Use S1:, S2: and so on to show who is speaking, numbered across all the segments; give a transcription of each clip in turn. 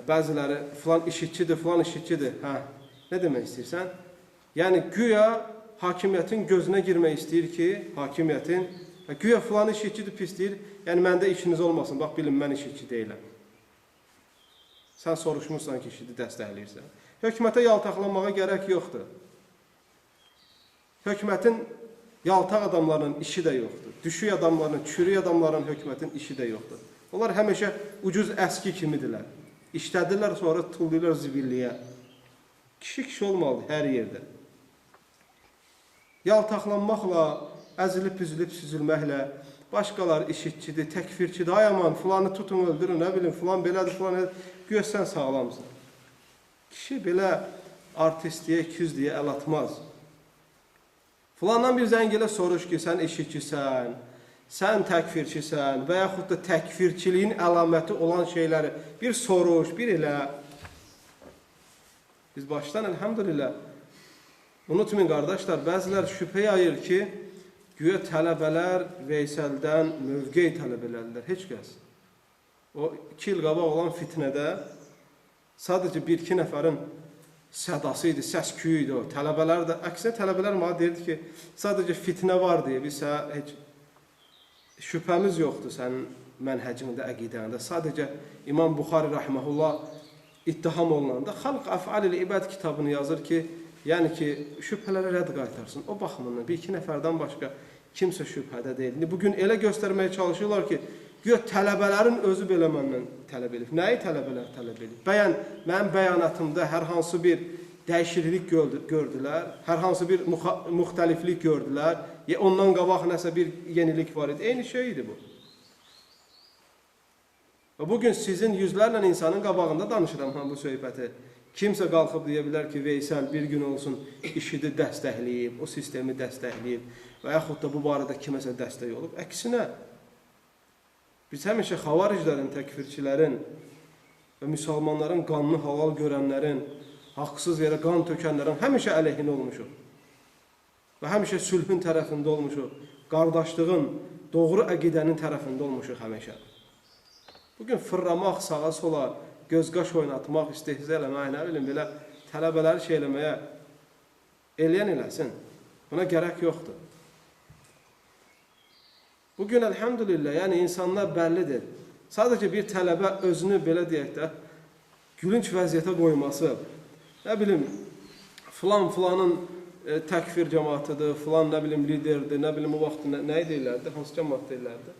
S1: Bəziləri filan işitçidir, filan işitçidir. Nə demək istəyirsən? Yəni, güya hakimiyyətin gözünə girmək istəyir ki, hakimiyyətin, güya filan işitçidir, pis deyir, yəni məndə işiniz olmasın, bax bilin, mən işitçi deyiləm. Sən soruşmursan ki, işiti dəstəkləyirsən. Hökumətə yaltaqlanmağa gərək yoxdur. Hökumətin yaltaq adamlarının işi də yoxdur. Düşük adamlarının, çürük adamların hökumətin işi də yoxdur. Onlar həmişə ucuz əski kimidirlər. İşlədirlər, sonra tulluyurlar zibilliyə. Kişi olmalıdır hər yerdə. Yaltaqlanmaqla, əzilib-üzülüb süzülməklə, başqalar işitçidir, təkfirçidir, ay aman, filanı tutun, öldürün, nə bilin, filan belədir, filan elədir, görsən sağlamsın. Kişi belə artistliyə, 200 deyə əl atmaz. Filandan bir zəng elə soruş ki, sən işitçisən, sən təkfirçisən və yaxud da təkfirçiliyin əlaməti olan şeyləri bir soruş, bir elə. Biz başdan, əlhəmdülillah, unutmayın qardaşlar, bəzilər şübhə yayır ki, güya tələbələr Veysəldən mövqey tələb elərlər, heç kəs. O 2 il qabaq olan fitnədə sadəcə 1-2 nəfərin sədası idi, səs-küyü idi o. Tələbələr də, əksinə tələbələr mənə deyirdi ki, sadəcə fitnə var deyə, biz heç şübhəmiz yoxdur sənin mənhəcində, əqidəndə. Sadəcə İmam Buxari rəhməhullah ittiham olunanda Xalq Əf'alil İbad kitabını yazır ki, yəni ki, şübhələrə rədd qaytarsın. O baxımından 1-2 nəfərdən başqa kimsə şübhədə deyil. Bugün elə göstərməyə çalışırlar ki, güya tələbələrin özü belə məndən tələb edib. Nəyi tələbələr tələb edib? Mənim bəyanatımda hər hansı bir dəyişiklik gördülər, hər hansı bir müxtəliflik gördülər, ondan qabaq nəsə bir yenilik var idi. Eyni şey idi bu. Və bugün sizin yüzlərlə insanın qabağında danışıram bu söhbəti. Kimsə qalxıb deyə bilər ki, Veysəl bir gün olsun işidi dəstəkləyib, o sistemi dəstəkləyib və yaxud da bu barədə kiməsə dəstək olub. Əksinə, biz həmişə xavariclərin, təkfirçilərin və müsəlmanların qanını halal görənlərin, haqsız yerə qan tökənlərin həmişə əleyhinə olmuşuq. Və həmişə sülhün tərəfində olmuşuq. Qardaşlığın, doğru əqidənin tərəfində olmuşuq həmişə. Bugün fırlamaq, sağa sola, göz-qaş oynatmaq, istehza eləmək, nə bilim, belə tələbələri şey eləməyə eləyən eləsin. Buna gərək yoxdur. Bugün, əlhəmdülillah, yəni insanlar bəllidir. Sadəcə bir tələbə özünü, belə deyək də, gülünç vəziyyətə qoyması, nə bilim, filanın təkfir cəmatıdır, filan, nə bilim, liderdir, nə bilim, o vaxt nə deyirlərdi, hansı cəmat deyirlərdi?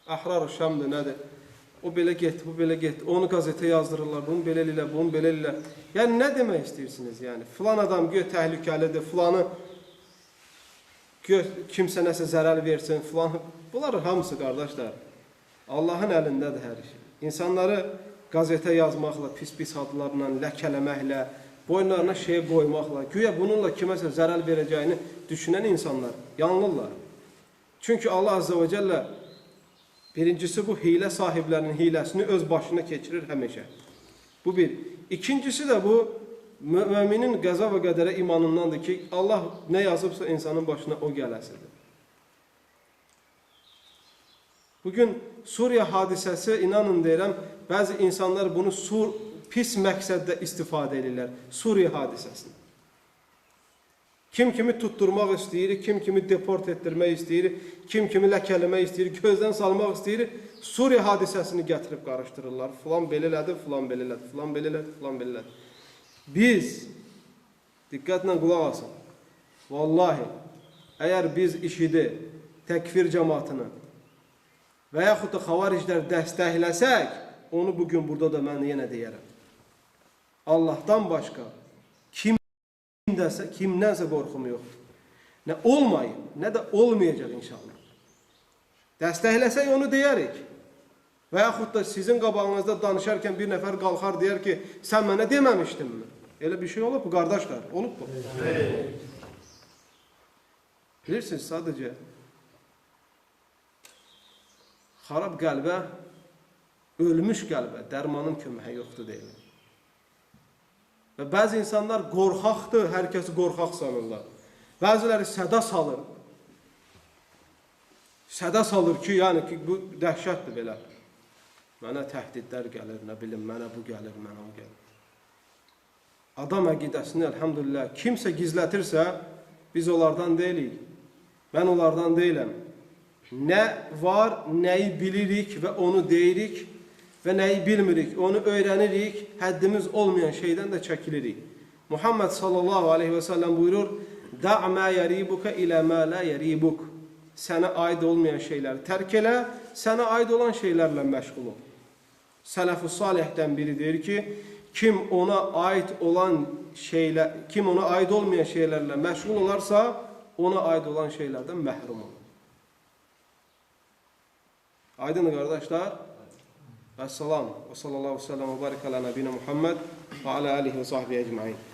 S1: Ahrar-ı Şamdır, nədir? O belə get, bu belə get, onu qazetə yazdırırlar, bunu belə elə, bunu belə elə. Yəni, nə demək istəyirsiniz? Yəni, filan adam göy təhlükəlidir, filanı kimsə nəsə zərər versin, filan. Bunlar hamısı, qardaşlar, Allahın əlindədir hər şey. İnsanları qazetə yazmaqla, pis-pis adlarla, ləkələməklə, boynlarına şey qoymaqla, güya bununla kiməsə zərər verəcəyini düşünən insanlar yanılırlar. Çünki Allah Azze ve Celle birincisi bu hilə sahiblərinin hiləsini öz başına keçirir həmişə. Bu bir. İkincisi də bu, müminin qəza və qədərə imanındandır ki, Allah nə yazıbsa insanın başına o gələsidir. Bugün Suriya hadisəsi, inanın deyirəm, bəzi insanlar bunu pis məqsəddə istifadə edirlər. Suriya hadisəsini. Kim kimi tutturmaq istəyir, kim kimi deport etdirmək istəyir, kim kimi ləkələmək istəyir, gözdən salmaq istəyir, Suriya hadisəsini gətirib qarışdırırlar. Filan belə elədi, filan belə elədi, filan belə elədi, filan belə elədi. Biz, diqqətlə qulaq asın, vallahi, əgər biz işidi, təkfir cəmatını və yaxud da xavariclər dəstəkləsək, onu bugün burada da mən yenə deyərəm. Allahdan başqa, kimdənsə qorxum yoxdur. Nə olmayıb, nə də olmayacaq inşallah. Dəstəkləsək onu deyərik. Və yaxud da sizin qabağınızda danışarkən bir nəfər qalxar deyər ki, sən mənə deməmişdin mi? Elə bir şey olub bu, qardaşlar, olub bu. Bilirsiniz, sadəcə xarab qəlbə, ölmüş qəlbə dərmanın köməyi yoxdur deyilir. Və bəzi insanlar qorxaqdır, hər kəsi qorxaq sanırlar. Bəziləri səda salır. Səda salır ki, yəni ki, bu dəhşətdir belə. Mənə təhdidlər gəlir, nə bilim, mənə bu gəlir, mənə o gəlir. Adam əqidəsini, elhamdülillah, kimsə gizlətirsə, biz onlardan deyilik. Mən onlardan deyiləm. Nə var, nəyi bilirik və onu deyirik və nəyi bilmirik, onu öyrənirik, həddimiz olmayan şeydən də çəkilirik. Muhammed sallallahu aleyhi və səlləm buyurur, "Da' mə yəribuka ilə mə la yəribuk." Sənə aid olmayan şeyləri tərk elə, sənə aid olan şeylərlə məşğul ol. Sələf-i salihdən biri deyir ki, kim ona aid olmayan şeylərlə məşğul olarsa, ona aid olan şeylərdən məhrum olur. Aydın qardaşlar? Əssalam. Və sallallahu aleyhi və səlləm və barik alə nəbinə Muhammed və alə alihi və sahbihi ecmain.